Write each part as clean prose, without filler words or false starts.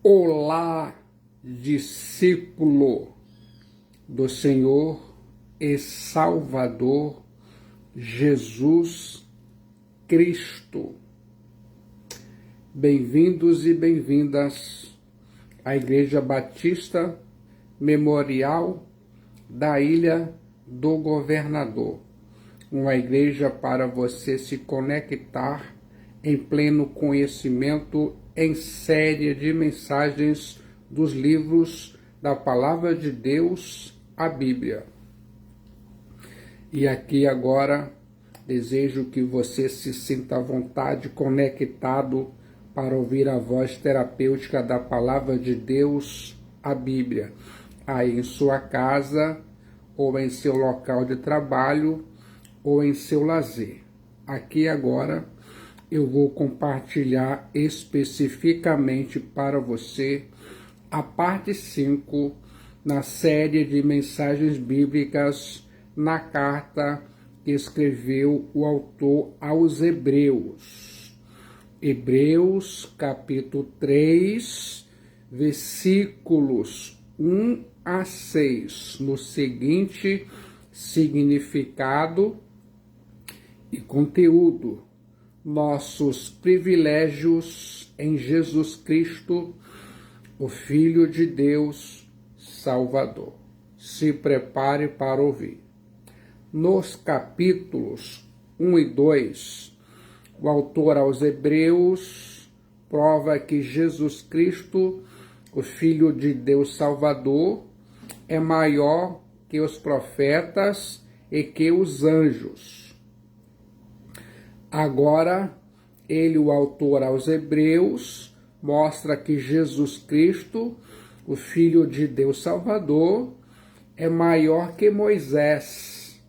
Olá, discípulo do Senhor e Salvador Jesus Cristo. Bem-vindos e bem-vindas à Igreja Batista Memorial da Ilha do Governador, uma igreja para você se conectar em pleno conhecimento em série de mensagens dos livros da Palavra de Deus, a Bíblia. E aqui agora desejo que você se sinta à vontade, conectado para ouvir a voz terapêutica da Palavra de Deus, a Bíblia, aí em sua casa, ou em seu local de trabalho, ou em seu lazer. Aqui agora eu vou compartilhar especificamente para você a parte 5 na série de mensagens bíblicas na carta que escreveu o autor aos Hebreus. Hebreus, capítulo 3, versículos 1 a 6, no seguinte significado e conteúdo: nossos privilégios em Jesus Cristo, o Filho de Deus Salvador. Se prepare para ouvir. Nos capítulos 1 e 2, o autor aos Hebreus prova que Jesus Cristo, o Filho de Deus Salvador, é maior que os profetas e que os anjos. Agora, ele, o autor aos Hebreus, mostra que Jesus Cristo, o Filho de Deus Salvador, é maior que Moisés.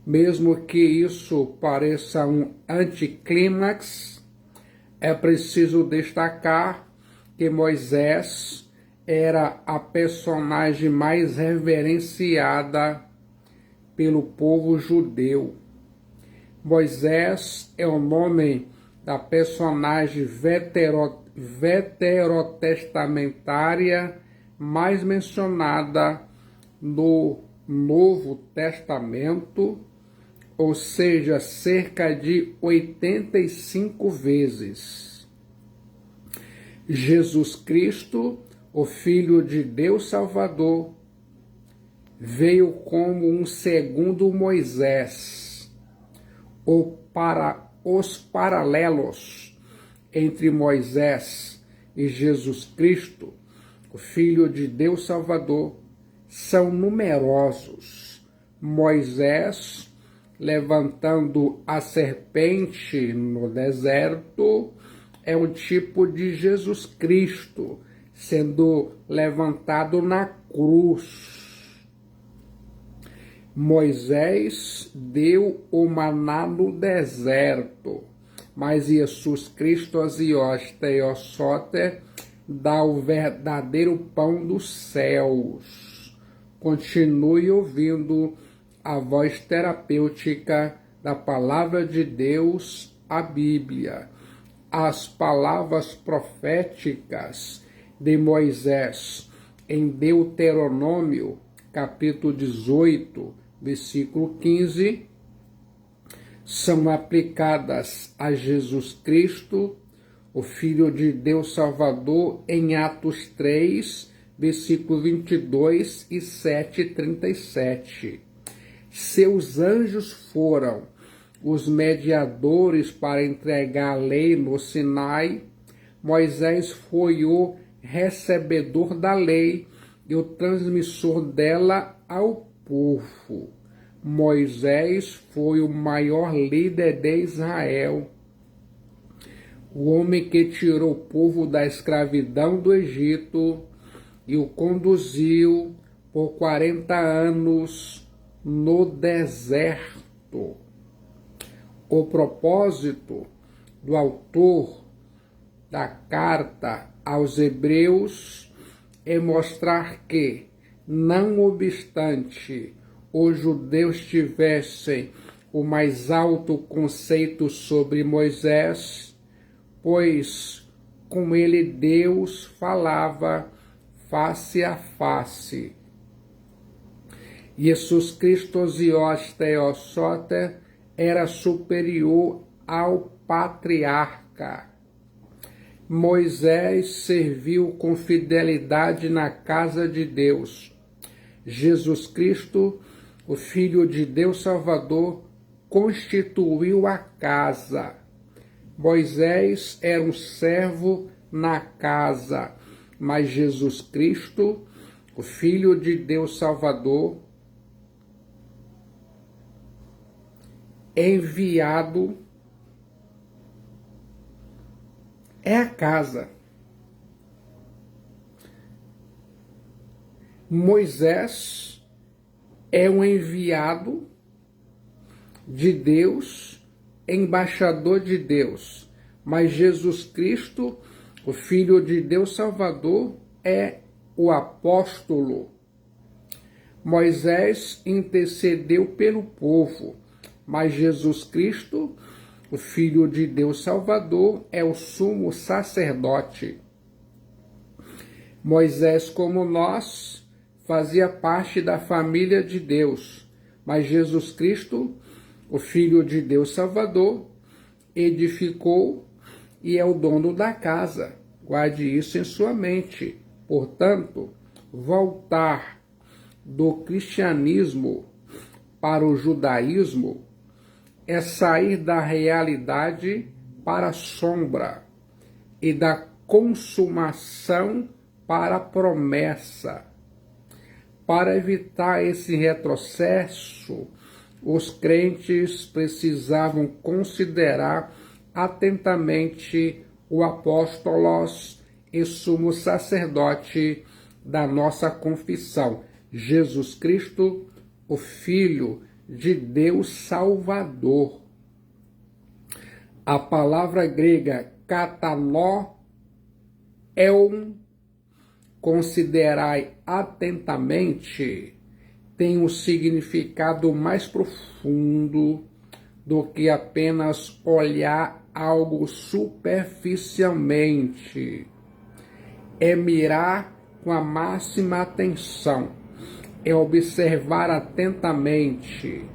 Mesmo que isso pareça um anticlímax, é preciso destacar que Moisés era a personagem mais reverenciada pelo povo judeu. Moisés é o nome da personagem veterotestamentária mais mencionada no Novo Testamento, ou seja, cerca de 85 vezes. Jesus Cristo, o Filho de Deus Salvador, veio como um segundo Moisés. Os paralelos entre Moisés e Jesus Cristo, o Filho de Deus Salvador, são numerosos. Moisés levantando a serpente no deserto é um tipo de Jesus Cristo sendo levantado na cruz. Moisés deu o maná no deserto, mas Jesus Cristo dá o verdadeiro pão dos céus. Continue ouvindo a voz terapêutica da Palavra de Deus, a Bíblia. As palavras proféticas de Moisés em Deuteronômio, capítulo 18, versículo 15, são aplicadas a Jesus Cristo, o Filho de Deus Salvador, em Atos 3, versículo 22 e 7:37. Seus anjos foram os mediadores para entregar a lei no Sinai. Moisés foi o recebedor da lei e o transmissor dela ao povo. Moisés foi o maior líder de Israel, o homem que tirou o povo da escravidão do Egito e o conduziu por 40 anos no deserto. O propósito do autor da carta aos Hebreus é mostrar que, não obstante os judeus tivessem o mais alto conceito sobre Moisés, pois com ele Deus falava face a face. Jesus Cristo Zios Theosoter era superior ao patriarca. Moisés serviu com fidelidade na casa de Deus. Jesus Cristo, o Filho de Deus Salvador, constituiu a casa. Moisés era um servo na casa, mas Jesus Cristo, o Filho de Deus Salvador, enviado, é a casa. Moisés é um enviado de Deus, embaixador de Deus, mas Jesus Cristo, o Filho de Deus Salvador, é o apóstolo. Moisés intercedeu pelo povo, mas Jesus Cristo, o Filho de Deus Salvador, é o sumo sacerdote. Moisés, como nós, fazia parte da família de Deus, mas Jesus Cristo, o Filho de Deus Salvador, edificou e é o dono da casa. Guarde isso em sua mente. Portanto, voltar do cristianismo para o judaísmo é sair da realidade para a sombra e da consumação para a promessa. Para evitar esse retrocesso, os crentes precisavam considerar atentamente o apóstolos e sumo sacerdote da nossa confissão, Jesus Cristo, o Filho de Deus Salvador. A palavra grega katanō considerai atentamente, tem um significado mais profundo do que apenas olhar algo superficialmente. É mirar com a máxima atenção, é observar atentamente,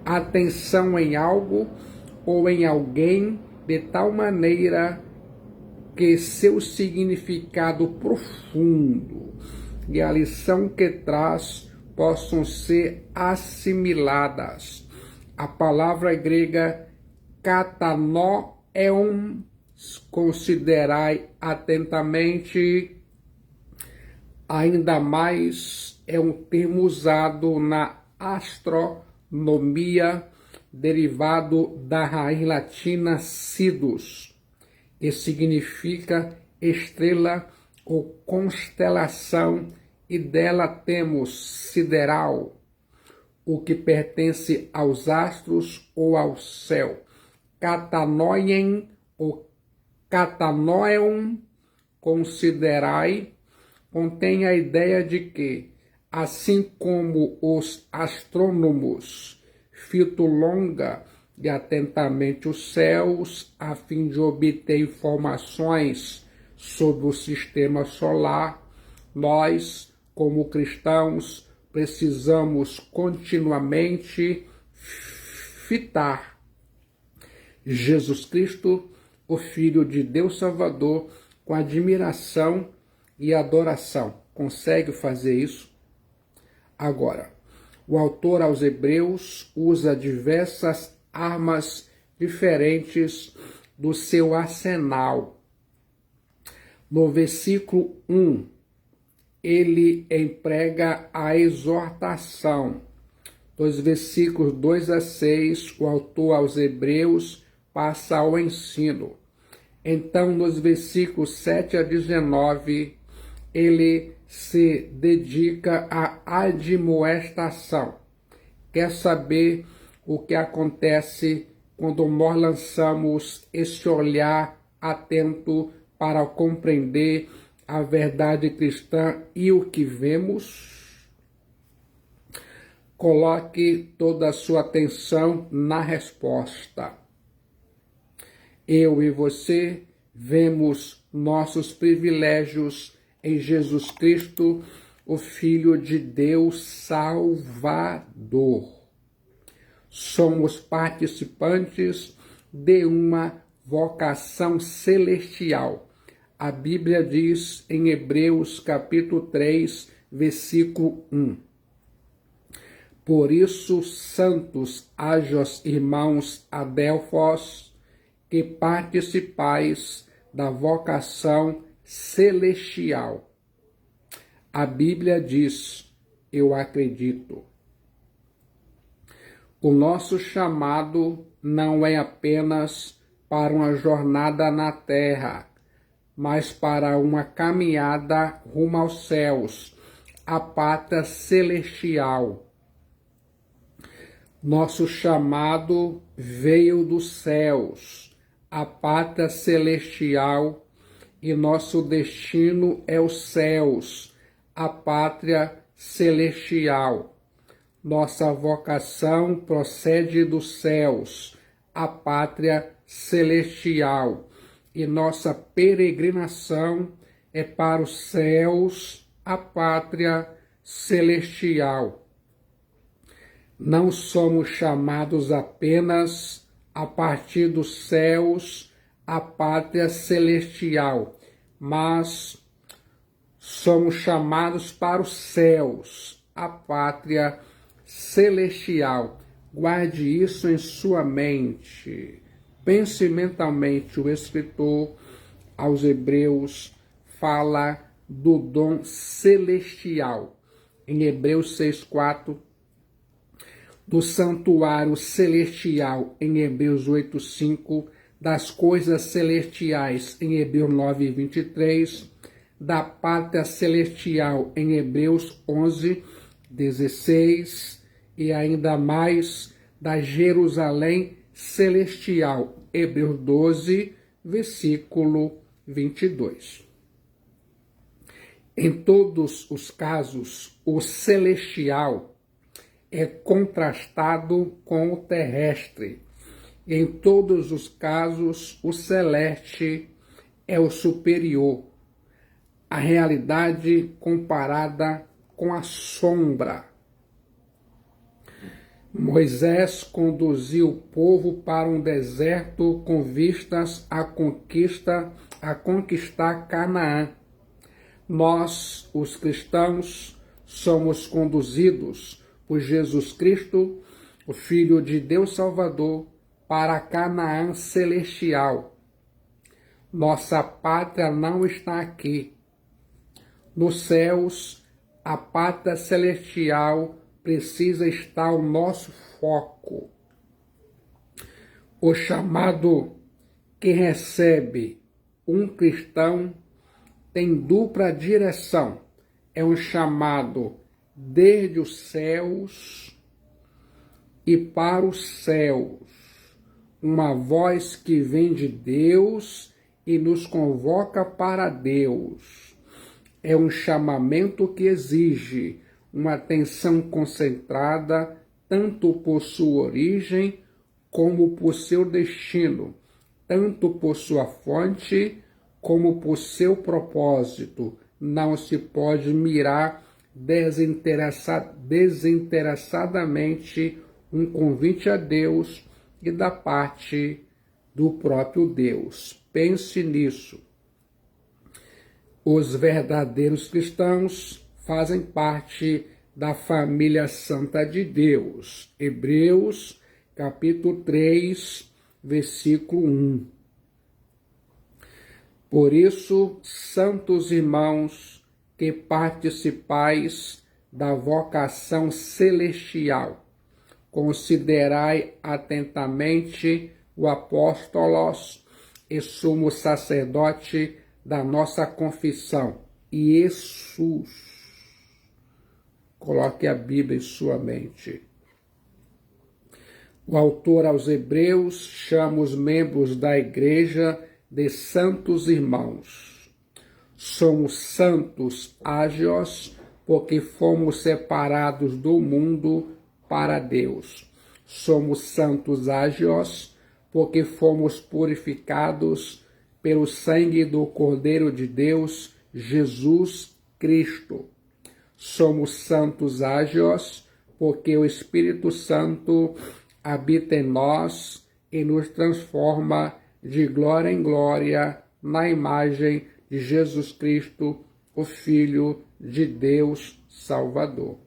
atenção em algo ou em alguém de tal maneira que seu significado profundo e a lição que traz possam ser assimiladas. A palavra grega katanō considerai atentamente, ainda mais é um termo usado na astronomia, derivado da raiz latina sidus, que significa estrela ou constelação, e dela temos sideral, o que pertence aos astros ou ao céu. Katanoien ou katanoion, considerai, contém a ideia de que, assim como os astrônomos fitam longa e atentamente os céus a fim de obter informações sobre o sistema solar, nós, como cristãos, precisamos continuamente fitar Jesus Cristo, o Filho de Deus Salvador, com admiração e adoração. Consegue fazer isso? Agora, o autor aos Hebreus usa diversas armas diferentes do seu arsenal. No versículo 1, ele emprega a exortação. Dos versículos 2 a 6, o autor aos Hebreus passa ao ensino. Então, nos versículos 7 a 19, ele se dedica à admoestação. Quer saber o que acontece quando nós lançamos esse olhar atento para compreender a verdade cristã e o que vemos? Coloque toda a sua atenção na resposta. Eu e você vemos nossos privilégios em Jesus Cristo, o Filho de Deus Salvador. Somos participantes de uma vocação celestial. A Bíblia diz em Hebreus capítulo 3, versículo 1. Por isso, santos, ágios irmãos Adelfos, que participais da vocação celestial. A Bíblia diz, eu acredito. O nosso chamado não é apenas para uma jornada na terra, mas para uma caminhada rumo aos céus, a pátria celestial. Nosso chamado veio dos céus, a pátria celestial, e nosso destino é os céus, a pátria celestial. Nossa vocação procede dos céus, a pátria celestial, e nossa peregrinação é para os céus, a pátria celestial. Não somos chamados apenas a partir dos céus, a pátria celestial, mas somos chamados para os céus, a pátria celestial. Guarde isso em sua mente. Pense mentalmente. O escritor aos Hebreus fala do dom celestial. Em Hebreus 6,4, do santuário celestial, em Hebreus 8,5, das coisas celestiais, em Hebreus 9,23, da pátria celestial, em Hebreus 11,16, e ainda mais da Jerusalém celestial, Hebreus 12, versículo 22. Em todos os casos, o celestial é contrastado com o terrestre. Em todos os casos, o celeste é o superior. A realidade comparada com a sombra. Moisés conduziu o povo para um deserto com vistas a conquistar Canaã. Nós, os cristãos, somos conduzidos por Jesus Cristo, o Filho de Deus Salvador, para Canaã celestial. Nossa pátria não está aqui. Nos céus, a pátria celestial precisa estar o nosso foco. O chamado que recebe um cristão tem dupla direção. É um chamado desde os céus e para os céus. Uma voz que vem de Deus e nos convoca para Deus. É um chamamento que exige uma atenção concentrada tanto por sua origem como por seu destino, tanto por sua fonte como por seu propósito. Não se pode mirar desinteressadamente um convite a Deus e da parte do próprio Deus. Pense nisso. Os verdadeiros cristãos fazem parte da família santa de Deus. Hebreus, capítulo 3, versículo 1. Por isso, santos irmãos, que participais da vocação celestial, considerai atentamente o apóstolo e sumo sacerdote da nossa confissão, Jesus. Coloque a Bíblia em sua mente. O autor aos Hebreus chama os membros da igreja de santos irmãos. Somos santos ágios porque fomos separados do mundo para Deus. Somos santos ágios porque fomos purificados pelo sangue do Cordeiro de Deus, Jesus Cristo. Somos santos ágios, porque o Espírito Santo habita em nós e nos transforma de glória em glória na imagem de Jesus Cristo, o Filho de Deus Salvador.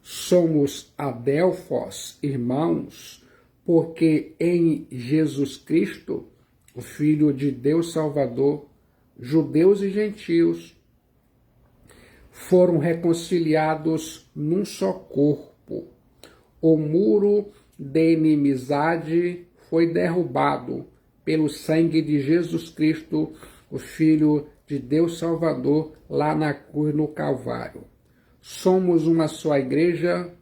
Somos adélfos, irmãos, porque em Jesus Cristo, o Filho de Deus Salvador, judeus e gentios foram reconciliados num só corpo. O muro de inimizade foi derrubado pelo sangue de Jesus Cristo, o Filho de Deus Salvador, lá na cruz no Calvário. Somos uma só igreja,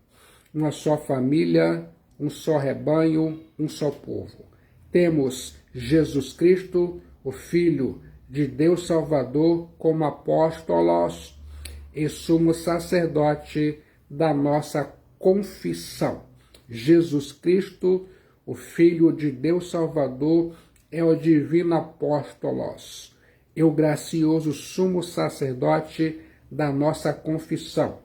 uma só família, um só rebanho, um só povo. Temos Jesus Cristo, o Filho de Deus Salvador, como apóstolos e sumo sacerdote da nossa confissão. Jesus Cristo, o Filho de Deus Salvador, é o divino apóstolos e o gracioso sumo sacerdote da nossa confissão.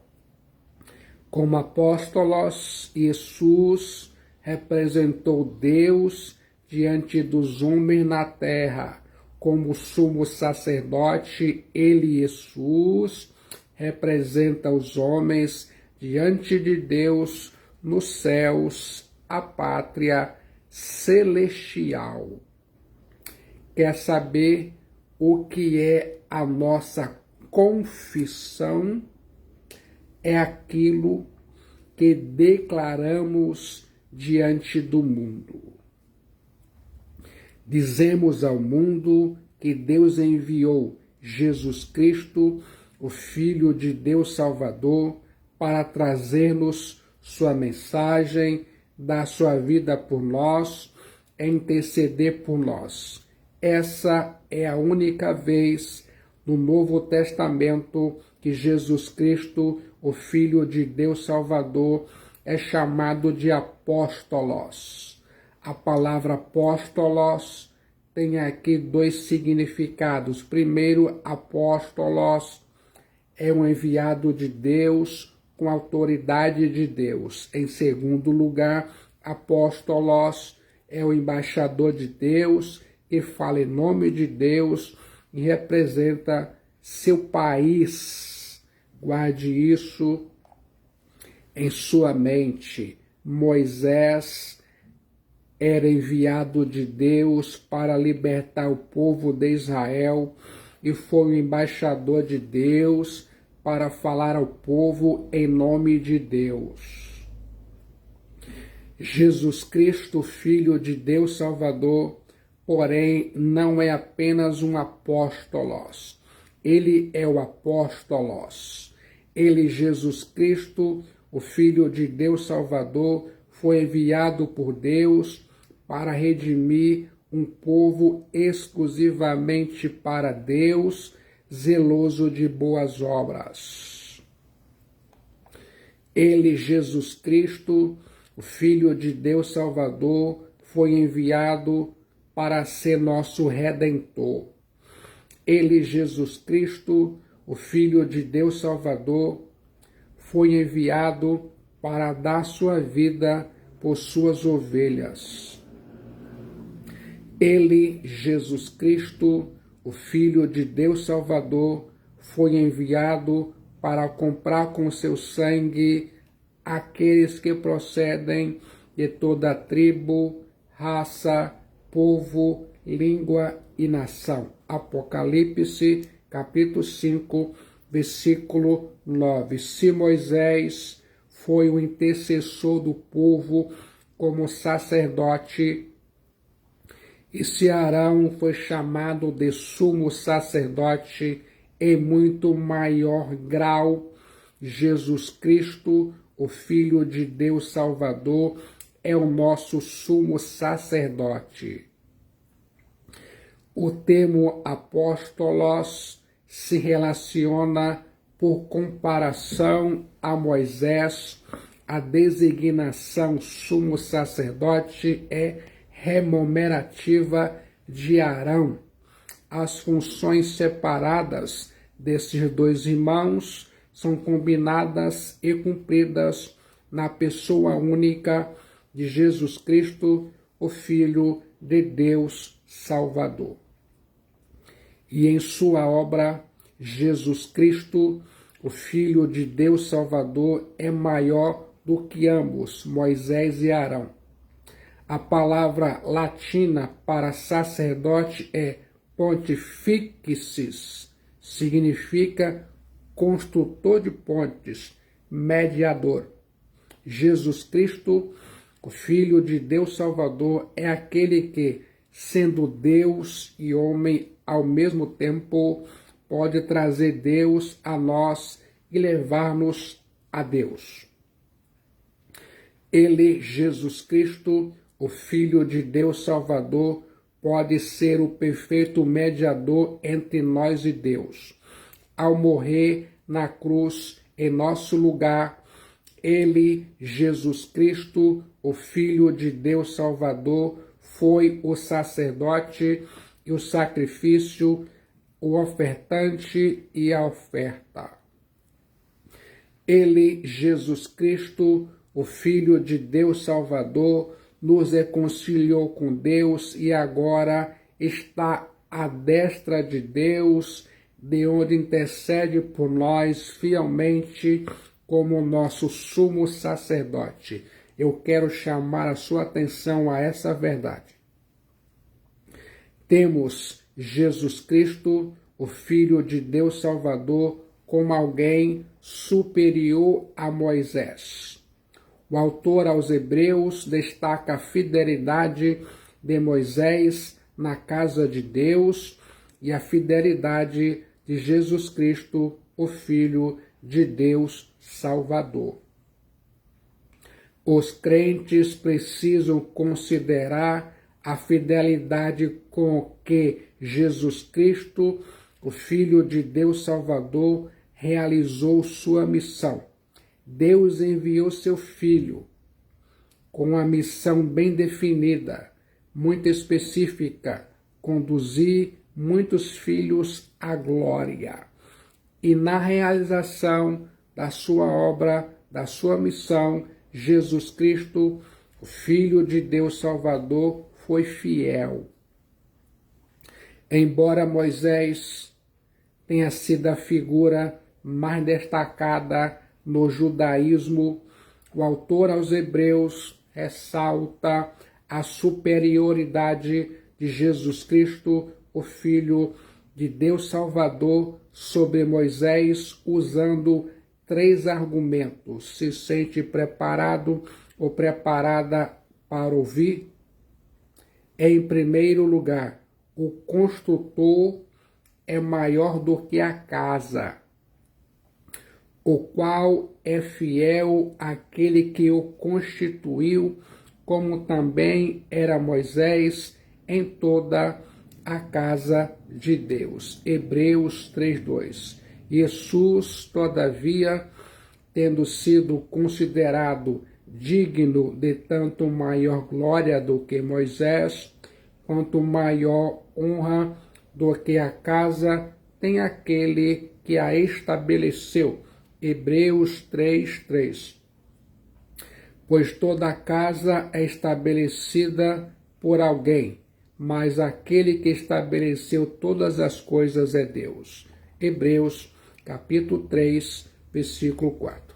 Como apóstolos, Jesus representou Deus diante dos homens na terra. Como sumo sacerdote, ele, Jesus, representa os homens diante de Deus nos céus, a pátria celestial. Quer saber o que é a nossa confissão? É aquilo que declaramos diante do mundo. Dizemos ao mundo que Deus enviou Jesus Cristo, o Filho de Deus Salvador, para trazer-nos sua mensagem, dar sua vida por nós, interceder por nós. Essa é a única vez no Novo Testamento que Jesus Cristo, o Filho de Deus Salvador, é chamado de apóstolos. A palavra apóstolos tem aqui dois significados. Primeiro, apóstolos é um enviado de Deus com autoridade de Deus. Em segundo lugar, apóstolos é o embaixador de Deus que fala em nome de Deus e representa seu país. Guarde isso em sua mente. Moisés era enviado de Deus para libertar o povo de Israel e foi o embaixador de Deus para falar ao povo em nome de Deus. Jesus Cristo, Filho de Deus Salvador, porém, não é apenas um apóstolos. Ele é o apóstolos. Ele, Jesus Cristo, o Filho de Deus Salvador, foi enviado por Deus para redimir um povo exclusivamente para Deus, zeloso de boas obras. Ele, Jesus Cristo, o Filho de Deus Salvador, foi enviado para ser nosso Redentor. Ele, Jesus Cristo, o Filho de Deus Salvador, foi enviado para dar sua vida por suas ovelhas. Ele, Jesus Cristo, o Filho de Deus Salvador, foi enviado para comprar com seu sangue aqueles que procedem de toda tribo, raça, povo, língua e nação. Apocalipse, capítulo 5, versículo 9. Se Moisés foi o intercessor do povo como sacerdote, e se Arão foi chamado de sumo sacerdote em muito maior grau, Jesus Cristo, o Filho de Deus Salvador, é o nosso sumo sacerdote. O termo apóstolos se relaciona por comparação a Moisés. A designação sumo sacerdote é rememorativa de Arão. As funções separadas desses dois irmãos são combinadas e cumpridas na pessoa única de Jesus Cristo, o Filho de Deus Salvador. E em sua obra, Jesus Cristo, o Filho de Deus Salvador, é maior do que ambos, Moisés e Arão. A palavra latina para sacerdote é pontifícius, significa construtor de pontes, mediador. Jesus Cristo, o Filho de Deus Salvador, é aquele que, sendo Deus e homem ao mesmo tempo, pode trazer Deus a nós e levar-nos a Deus. Ele, Jesus Cristo, o Filho de Deus Salvador, pode ser o perfeito mediador entre nós e Deus. Ao morrer na cruz em nosso lugar, ele, Jesus Cristo, o Filho de Deus Salvador, foi o sacerdote e o sacrifício, o ofertante e a oferta. Ele, Jesus Cristo, o Filho de Deus Salvador, nos reconciliou com Deus e agora está à destra de Deus, de onde intercede por nós fielmente como nosso sumo sacerdote. Eu quero chamar a sua atenção a essa verdade. Temos Jesus Cristo, o Filho de Deus Salvador, como alguém superior a Moisés. O autor aos Hebreus destaca a fidelidade de Moisés na casa de Deus e a fidelidade de Jesus Cristo, o Filho de Deus Salvador. Os crentes precisam considerar a fidelidade com que Jesus Cristo, o Filho de Deus Salvador, realizou sua missão. Deus enviou seu Filho com uma missão bem definida, muito específica, conduzir muitos filhos à glória. E na realização da sua obra, da sua missão, Jesus Cristo, o Filho de Deus Salvador, foi fiel. Embora Moisés tenha sido a figura mais destacada no judaísmo, o autor aos Hebreus ressalta a superioridade de Jesus Cristo, o Filho de Deus Salvador, sobre Moisés, usando 3 argumentos. Se sente preparado ou preparada para ouvir? Em primeiro lugar, o construtor é maior do que a casa, o qual é fiel àquele que o constituiu, como também era Moisés em toda a casa de Deus. Hebreus 3:2. Jesus, todavia, tendo sido considerado digno de tanto maior glória do que Moisés, quanto maior honra do que a casa, tem aquele que a estabeleceu. Hebreus 3:3. Pois toda a casa é estabelecida por alguém, mas aquele que estabeleceu todas as coisas é Deus. Hebreus capítulo 3, versículo 4.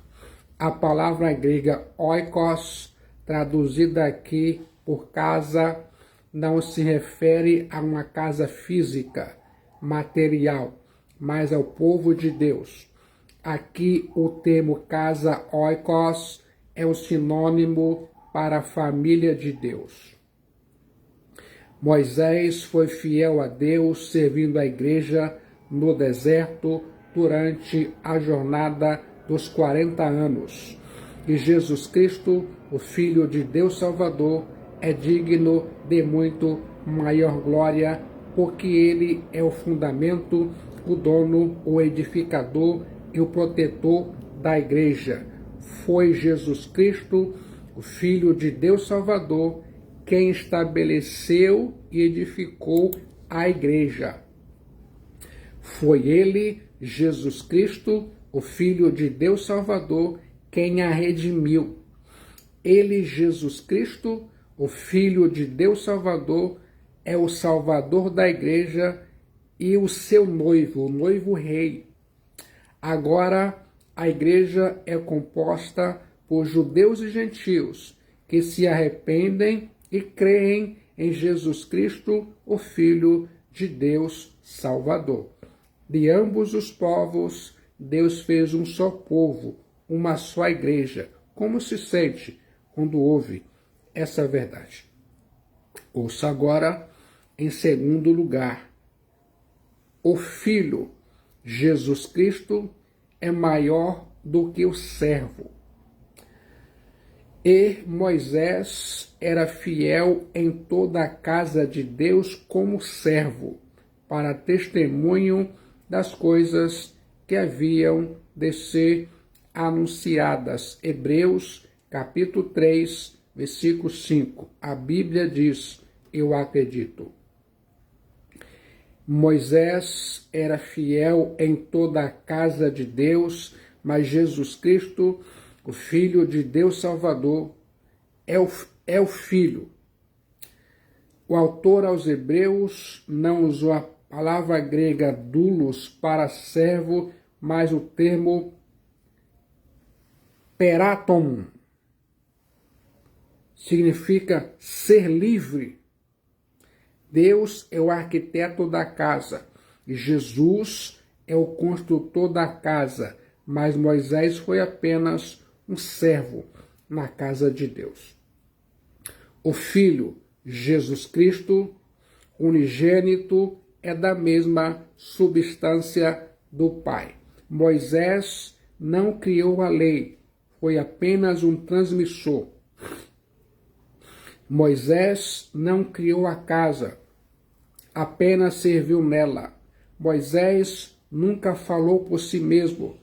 A palavra grega oikos, traduzida aqui por casa, não se refere a uma casa física, material, mas ao povo de Deus. Aqui o termo casa oikos é o sinônimo para a família de Deus. Moisés foi fiel a Deus, servindo a igreja no deserto durante a jornada dos 40 anos. E Jesus Cristo, o Filho de Deus Salvador, é digno de muito maior glória, porque ele é o fundamento, o dono, o edificador e o protetor da igreja. Foi Jesus Cristo, o Filho de Deus Salvador, quem estabeleceu e edificou a igreja. Foi ele, Jesus Cristo, o Filho de Deus Salvador, quem a redimiu. Ele, Jesus Cristo, o Filho de Deus Salvador, é o Salvador da igreja e o seu noivo, o noivo rei. Agora, a igreja é composta por judeus e gentios que se arrependem e creem em Jesus Cristo, o Filho de Deus Salvador. De ambos os povos, Deus fez um só povo, uma só igreja. Como se sente quando ouve essa verdade? Ouça agora, em segundo lugar, o Filho, Jesus Cristo, é maior do que o servo. E Moisés era fiel em toda a casa de Deus como servo, para testemunho das coisas que haviam de ser anunciadas. Hebreus, capítulo 3, versículo 5. A Bíblia diz, eu acredito. Moisés era fiel em toda a casa de Deus, mas Jesus Cristo, o Filho de Deus Salvador, é o Filho. O autor aos Hebreus não usou a palavra grega doulos para servo, mas o termo peraton. Significa ser livre. Deus é o arquiteto da casa e Jesus é o construtor da casa, mas Moisés foi apenas um servo na casa de Deus. O Filho, Jesus Cristo, unigênito, é da mesma substância do Pai. Moisés não criou a lei, foi apenas um transmissor. Moisés não criou a casa, apenas serviu nela. Moisés nunca falou por si mesmo,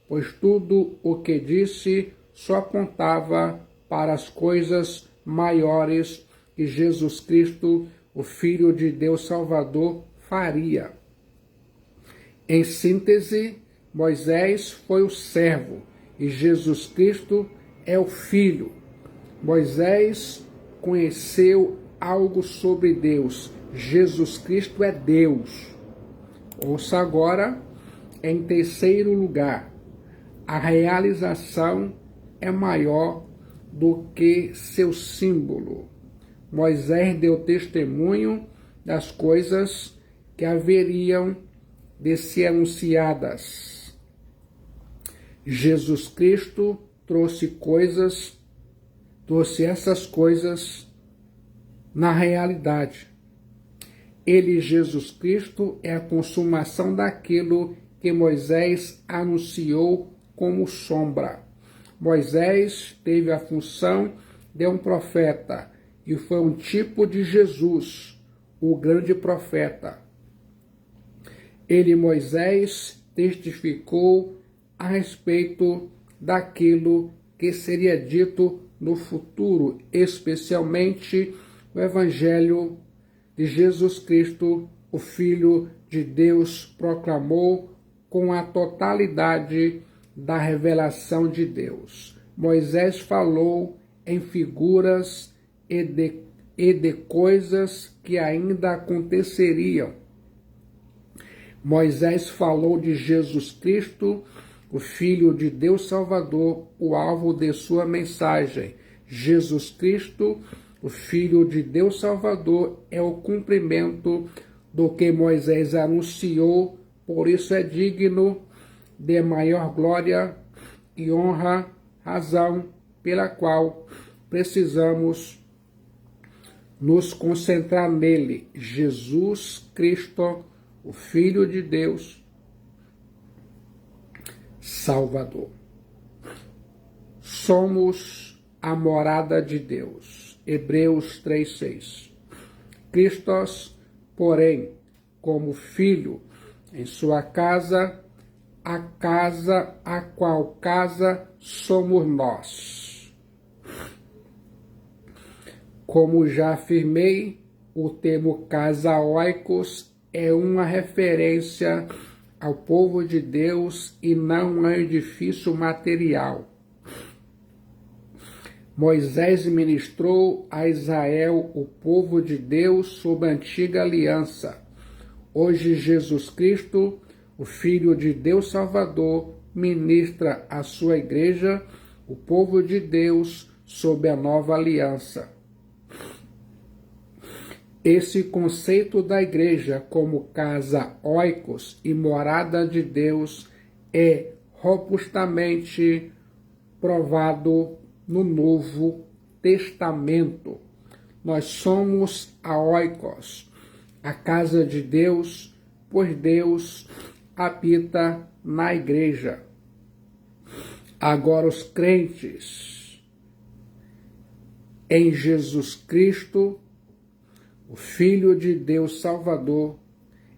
pois tudo o que disse só apontava para as coisas maiores que Jesus Cristo, o Filho de Deus Salvador, faria. Em síntese, Moisés foi o servo e Jesus Cristo é o Filho. Moisés conheceu algo sobre Deus. Jesus Cristo é Deus. Ouça agora, em terceiro lugar, a realização é maior do que seu símbolo. Moisés deu testemunho das coisas que haveriam de ser anunciadas. Jesus Cristo trouxe essas coisas na realidade. Ele, Jesus Cristo, é a consumação daquilo que Moisés anunciou como sombra. Moisés teve a função de um profeta e foi um tipo de Jesus, o grande profeta. Ele, Moisés, testificou a respeito daquilo que seria dito no futuro, especialmente o Evangelho de Jesus Cristo, o Filho de Deus, proclamou com a totalidade da revelação de Deus. Moisés falou em figuras e de coisas que ainda aconteceriam. Moisés falou de Jesus Cristo, o Filho de Deus Salvador, o alvo de sua mensagem. Jesus Cristo, o Filho de Deus Salvador, é o cumprimento do que Moisés anunciou, por isso é digno de maior glória e honra, razão pela qual precisamos nos concentrar nele, Jesus Cristo, o Filho de Deus Salvador. Somos a morada de Deus. Hebreus 3:6. Cristo, porém, como filho em sua casa, a qual casa somos nós. Como já afirmei, o termo casa oikos é uma referência ao povo de Deus e não ao edifício material. Moisés ministrou a Israel, o povo de Deus, sob a antiga aliança. Hoje, Jesus Cristo, o Filho de Deus Salvador, ministra a sua igreja, o povo de Deus, sob a nova aliança. Esse conceito da igreja como casa oikos e morada de Deus é robustamente provado no Novo Testamento. Nós somos a oikos, a casa de Deus, pois Deus habita na igreja. Agora os crentes em Jesus Cristo, o Filho de Deus Salvador,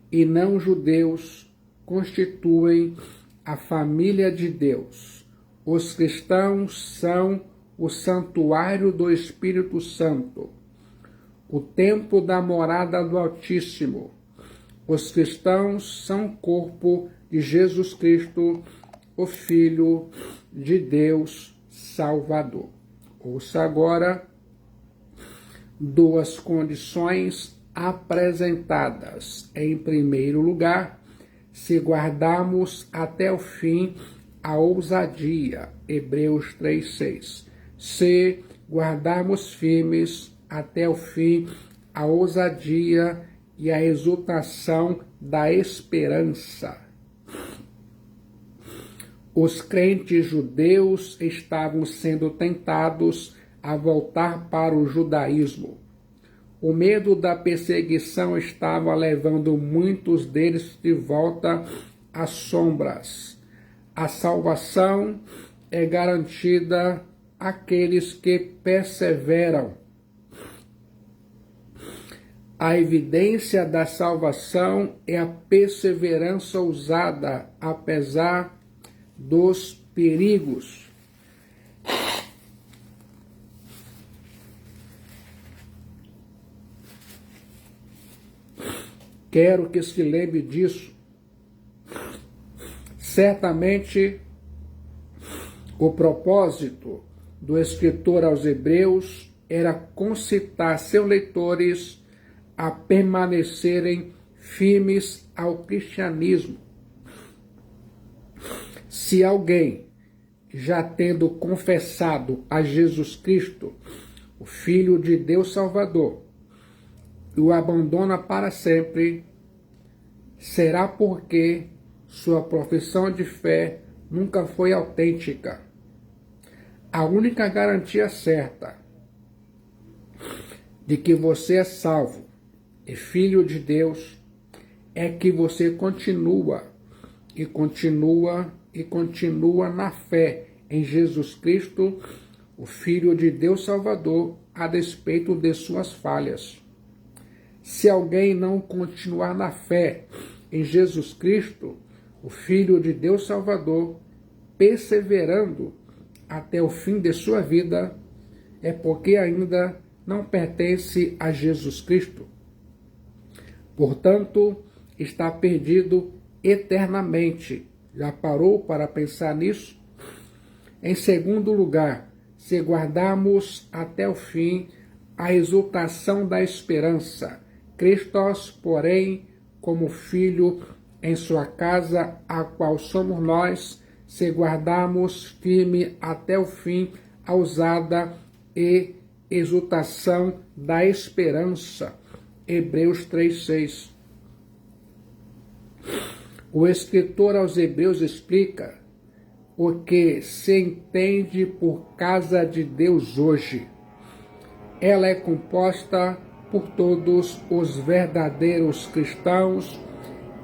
e não judeus, constituem a família de Deus. Os cristãos são o santuário do Espírito Santo, o templo da morada do Altíssimo. Os cristãos são o corpo de Jesus Cristo, o Filho de Deus Salvador. Ouça agora duas condições apresentadas. Em primeiro lugar, se guardarmos até o fim a ousadia, Hebreus 3:6. Se guardarmos firmes até o fim a ousadia e a exultação da esperança. Os crentes judeus estavam sendo tentados a voltar para o judaísmo. O medo da perseguição estava levando muitos deles de volta às sombras. A salvação é garantida àqueles que perseveram. A evidência da salvação é a perseverança ousada, apesar dos perigos. Quero que se lembre disso. Certamente, o propósito do escritor aos Hebreus era concitar seus leitores a permanecerem firmes ao cristianismo. Se alguém, já tendo confessado a Jesus Cristo, o Filho de Deus Salvador, o abandona para sempre, será porque sua profissão de fé nunca foi autêntica. A única garantia certa de que você é salvo e filho de Deus é que você continua na fé em Jesus Cristo, o Filho de Deus Salvador, a despeito de suas falhas. Se alguém não continuar na fé em Jesus Cristo, o Filho de Deus Salvador, perseverando até o fim de sua vida, é porque ainda não pertence a Jesus Cristo. Portanto, está perdido eternamente. Já parou para pensar nisso? Em segundo lugar, se guardarmos até o fim a exultação da esperança, Christos, porém, como filho em sua casa, a qual somos nós, se guardarmos firme até o fim a ousada e exultação da esperança, Hebreus 3:6. O escritor aos Hebreus explica o que se entende por casa de Deus hoje. Ela é composta por todos os verdadeiros cristãos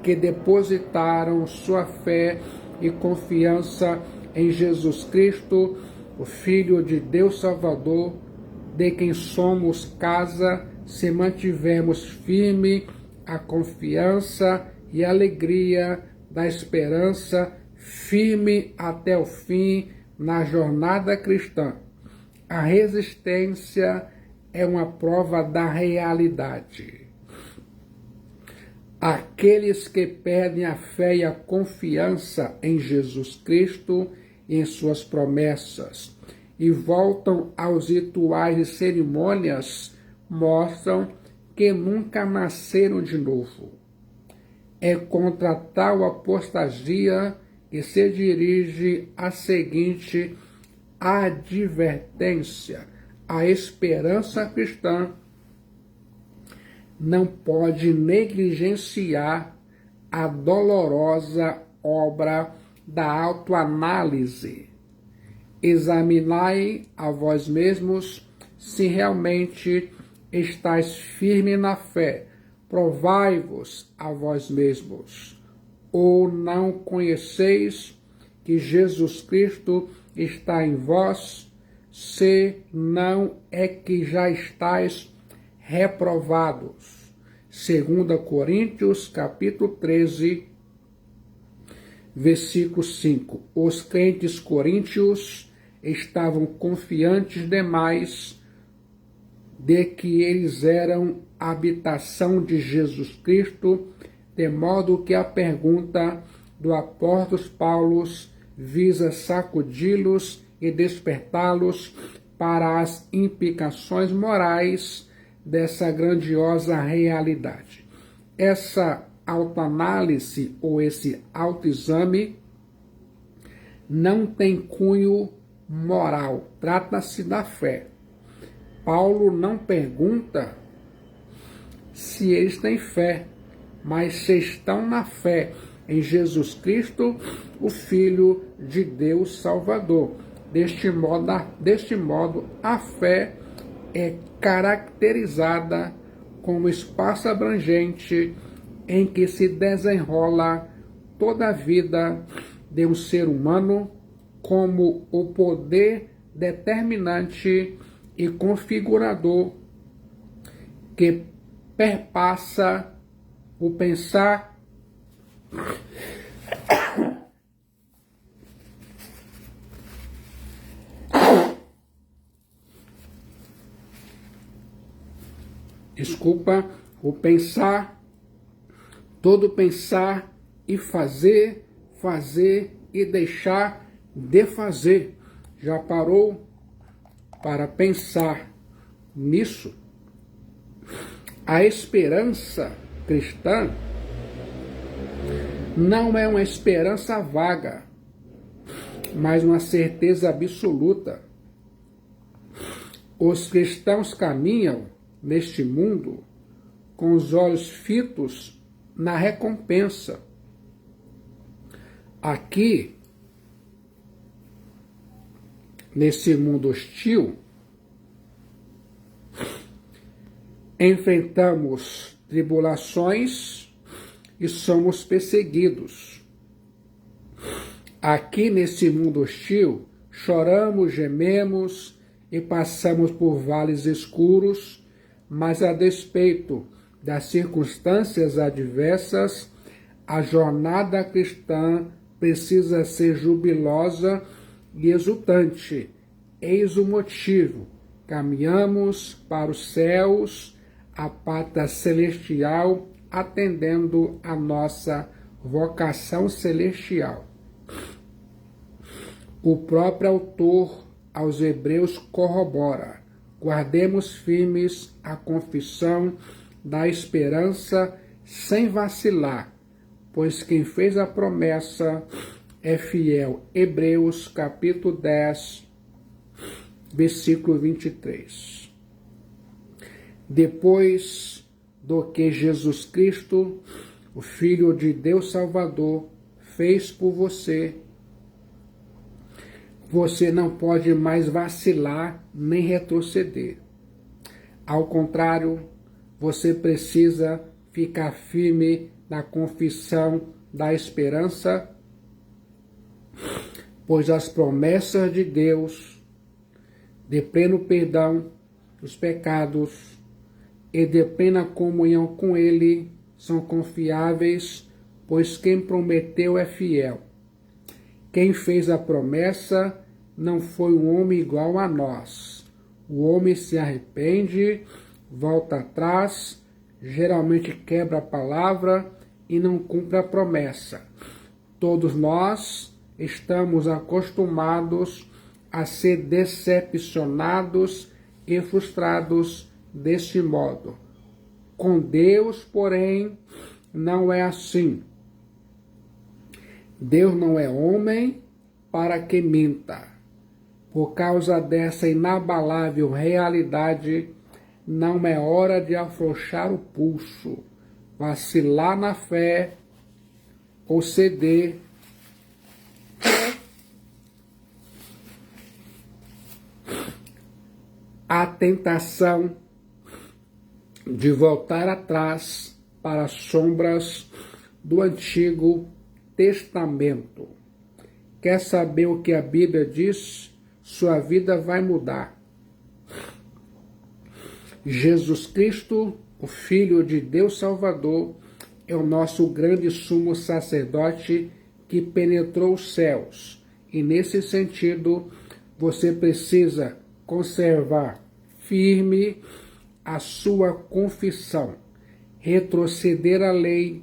que depositaram sua fé e confiança em Jesus Cristo, o Filho de Deus Salvador, de quem somos casa, se mantivermos firme a confiança e a alegria da esperança, firme até o fim na jornada cristã. A resistência é uma prova da realidade. Aqueles que perdem a fé e a confiança em Jesus Cristo e em suas promessas e voltam aos rituais e cerimônias mostram que nunca nasceram de novo. É contra tal apostasia que se dirige a seguinte advertência: a esperança cristã não pode negligenciar a dolorosa obra da autoanálise. Examinai a vós mesmos se realmente estáis firme na fé. Provai-vos a vós mesmos. Ou não conheceis que Jesus Cristo está em vós, se não é que já estáis reprovados. 2 Coríntios, capítulo 13, versículo 5. Os crentes coríntios estavam confiantes demais de que eles eram a habitação de Jesus Cristo, de modo que a pergunta do apóstolo Paulo visa sacudi-los e despertá-los para as implicações morais dessa grandiosa realidade. Essa autoanálise ou esse autoexame não tem cunho moral, trata-se da fé. Paulo não pergunta se eles têm fé, mas se estão na fé em Jesus Cristo, o Filho de Deus Salvador. Deste modo, a fé é caracterizada como espaço abrangente em que se desenrola toda a vida de um ser humano, como o poder determinante e configurador que perpassa o pensar todo pensar e fazer e deixar de fazer. Já parou para pensar nisso? A esperança cristã não é uma esperança vaga, mas uma certeza absoluta. Os cristãos caminham neste mundo com os olhos fitos na recompensa. Aqui, nesse mundo hostil, enfrentamos tribulações e somos perseguidos. Aqui nesse mundo hostil, choramos, gememos e passamos por vales escuros, mas a despeito das circunstâncias adversas, a jornada cristã precisa ser jubilosa e exultante. Eis o motivo: caminhamos para os céus, a pátria celestial, atendendo a nossa vocação celestial. O próprio autor aos Hebreus corrobora: guardemos firmes a confissão da esperança sem vacilar, pois quem fez a promessa é fiel. Hebreus capítulo 10, versículo 23. Depois do que Jesus Cristo, o Filho de Deus Salvador, fez por você, você não pode mais vacilar nem retroceder. Ao contrário, você precisa ficar firme na confissão da esperança, pois as promessas de Deus de pleno perdão dos pecados e de plena comunhão com Ele são confiáveis, pois quem prometeu é fiel. Quem fez a promessa não foi um homem igual a nós. O homem se arrepende, volta atrás, geralmente quebra a palavra e não cumpre a promessa. Todos nós estamos acostumados a ser decepcionados e frustrados deste modo. Com Deus, porém, não é assim. Deus não é homem para que minta. Por causa dessa inabalável realidade, não é hora de afrouxar o pulso, vacilar na fé ou ceder à tentação de voltar atrás para as sombras do Antigo Testamento. Quer saber o que a Bíblia diz? Sua vida vai mudar. Jesus Cristo, o Filho de Deus Salvador, é o nosso grande sumo sacerdote que penetrou os céus. E nesse sentido, você precisa conservar firme a sua confissão, retroceder à lei,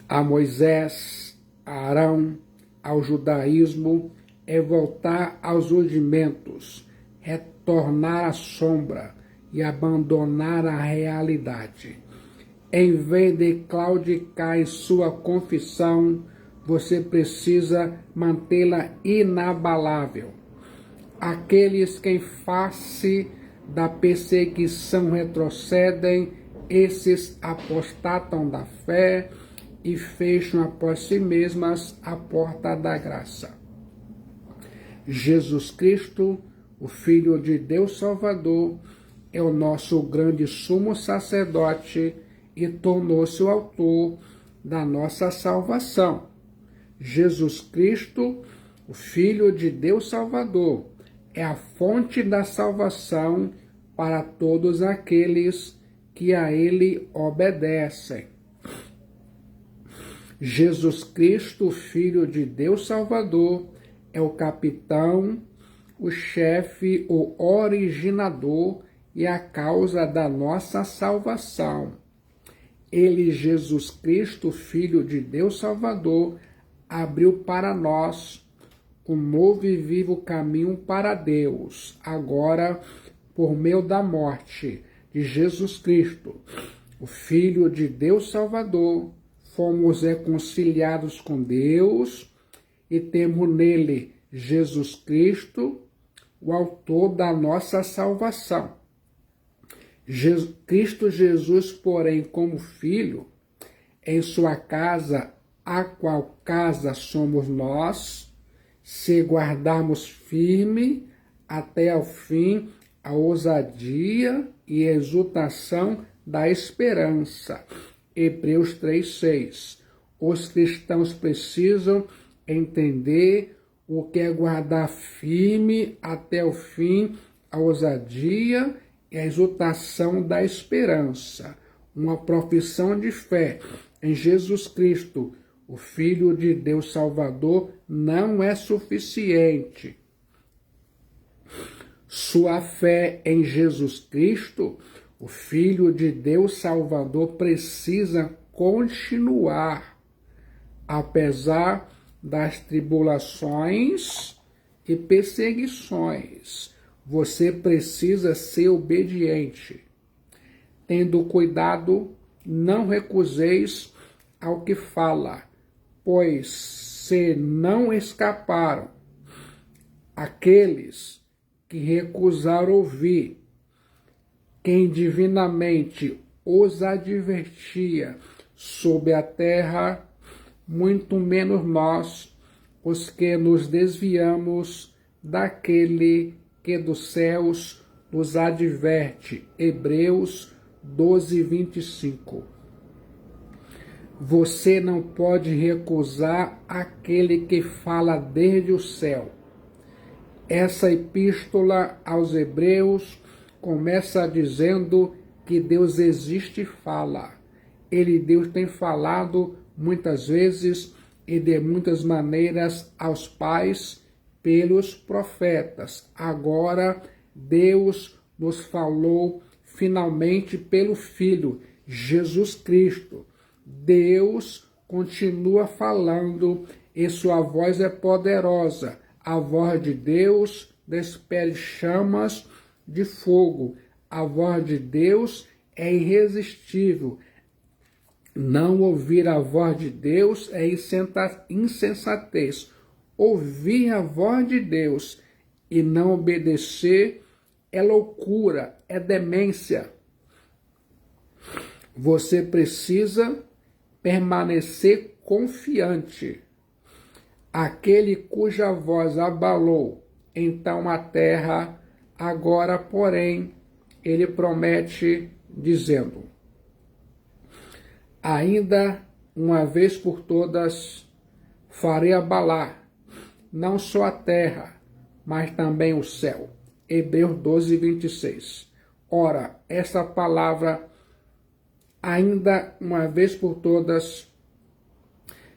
a Moisés, a Arão, ao judaísmo, é voltar aos rudimentos, retornar à sombra e abandonar a realidade. Em vez de claudicar em sua confissão, você precisa mantê-la inabalável. Aqueles que em face da perseguição retrocedem, esses apostatam da fé e fecham após si mesmas a porta da graça. Jesus Cristo, o Filho de Deus Salvador, é o nosso grande sumo sacerdote e tornou-se o autor da nossa salvação. Jesus Cristo, o Filho de Deus Salvador, é a fonte da salvação para todos aqueles que a Ele obedecem. Jesus Cristo, Filho de Deus Salvador, é o capitão, o chefe, o originador e a causa da nossa salvação. Ele, Jesus Cristo, Filho de Deus Salvador, abriu para nós um novo e vivo caminho para Deus, agora por meio da morte de Jesus Cristo, o Filho de Deus Salvador, fomos reconciliados com Deus e temos nele Jesus Cristo, o autor da nossa salvação. Cristo Jesus, porém, como Filho, em sua casa, a qual casa somos nós, se guardarmos firme até ao fim a ousadia e exultação da esperança. Hebreus 3:6. Os cristãos precisam entender o que é guardar firme até o fim a ousadia e a exultação da esperança. Uma profissão de fé em Jesus Cristo, o Filho de Deus Salvador, não é suficiente. Sua fé em Jesus Cristo, o Filho de Deus Salvador, precisa continuar, apesar das tribulações e perseguições. Você precisa ser obediente. Tendo cuidado, não recuseis ao que fala, pois se não escaparam aqueles que recusaram ouvir quem divinamente os advertia sobre a terra, muito menos nós, os que nos desviamos daquele que dos céus nos adverte. Hebreus 12:25. Você não pode recusar aquele que fala desde o céu. Essa epístola aos Hebreus começa dizendo que Deus existe e fala. Deus tem falado muitas vezes e de muitas maneiras aos pais pelos profetas. Agora Deus nos falou finalmente pelo Filho, Jesus Cristo. Deus continua falando e sua voz é poderosa. A voz de Deus despede chamas de fogo. A voz de Deus é irresistível. Não ouvir a voz de Deus é insensatez. Ouvir a voz de Deus e não obedecer é loucura, é demência. Você precisa permanecer confiante. Aquele cuja voz abalou então a terra, agora, porém, ele promete, dizendo: ainda uma vez por todas farei abalar não só a terra, mas também o céu. Hebreus 12, 26. Ora, essa palavra, ainda uma vez por todas,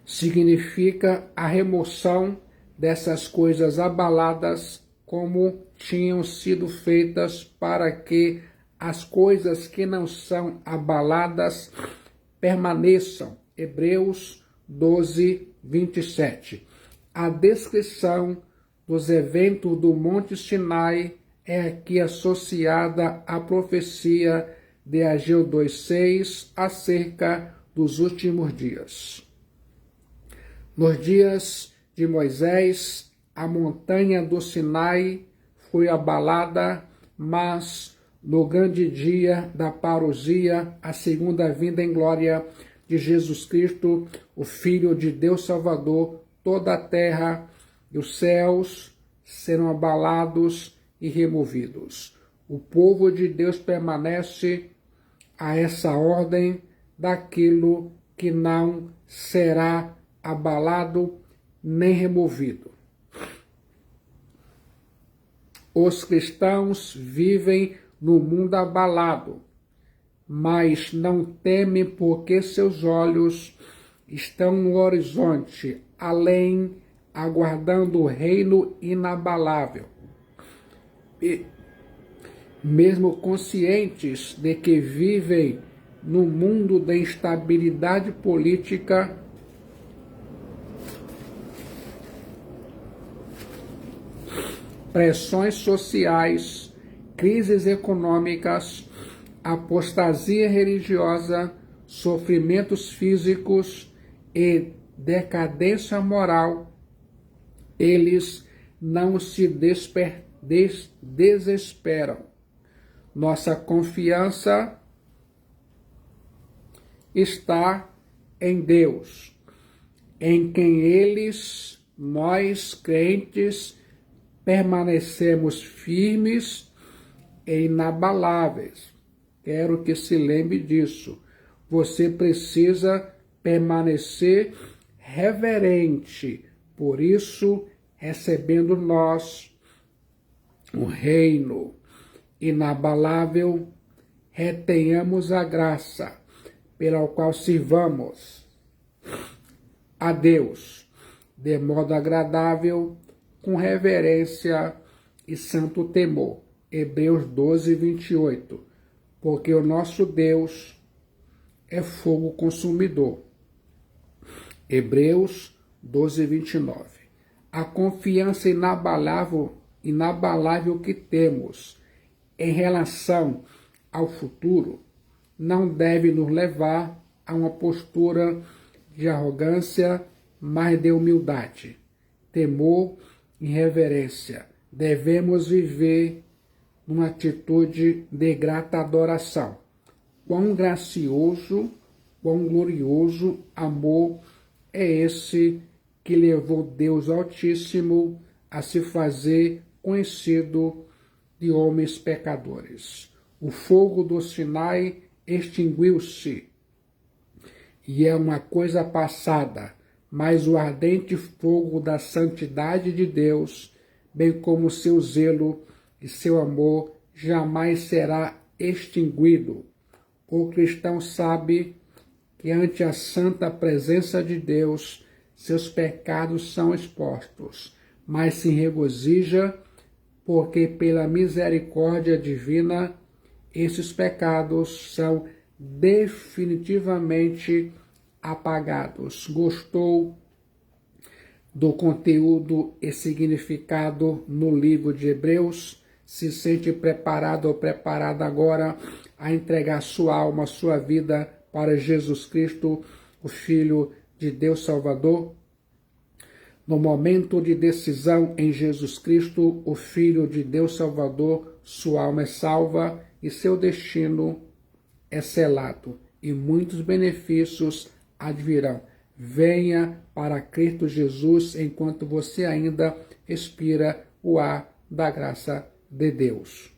significa a remoção dessas coisas abaladas como tinham sido feitas para que as coisas que não são abaladas permaneçam. Hebreus 12, 27. A descrição dos eventos do Monte Sinai é aqui associada à profecia de Ageu 2,6 acerca dos últimos dias. Nos dias de Moisés, a montanha do Sinai foi abalada, mas no grande dia da parousia, a segunda vinda em glória de Jesus Cristo, o Filho de Deus Salvador, toda a terra e os céus serão abalados e removidos. O povo de Deus permanece a essa ordem daquilo que não será abalado nem removido. Os cristãos vivem no mundo abalado, mas não temem porque seus olhos estão no horizonte, além, aguardando o reino inabalável. E, mesmo conscientes de que vivem no mundo da instabilidade política, pressões sociais, crises econômicas, apostasia religiosa, sofrimentos físicos e decadência moral, eles não se desesperam. Nossa confiança está em Deus, em quem nós crentes, permanecemos firmes e inabaláveis. Quero que se lembre disso. Você precisa permanecer reverente. Por isso, recebendo nós o reino inabalável, retenhamos a graça pela qual sirvamos a Deus de modo agradável, com reverência e santo temor. Hebreus 12, 28. Porque o nosso Deus é fogo consumidor. Hebreus 12, 29. A confiança inabalável que temos em relação ao futuro não deve nos levar a uma postura de arrogância, mas de humildade, temor e reverência. Devemos viver numa atitude de grata adoração. Quão gracioso, quão glorioso amor é esse que levou Deus Altíssimo a se fazer conhecido de homens pecadores. O fogo do Sinai extinguiu-se e é uma coisa passada, mas o ardente fogo da santidade de Deus, bem como seu zelo e seu amor, jamais será extinguido. O cristão sabe que ante a santa presença de Deus, seus pecados são expostos, mas se regozija, porque pela misericórdia divina esses pecados são definitivamente apagados. Gostou do conteúdo e significado no livro de Hebreus? Se sente preparado ou preparada agora a entregar sua alma, sua vida para Jesus Cristo, o Filho de Deus Salvador? No momento de decisão em Jesus Cristo, o Filho de Deus Salvador, sua alma é salva e seu destino é selado, e muitos benefícios advirão. Venha para Cristo Jesus enquanto você ainda respira o ar da graça de Deus.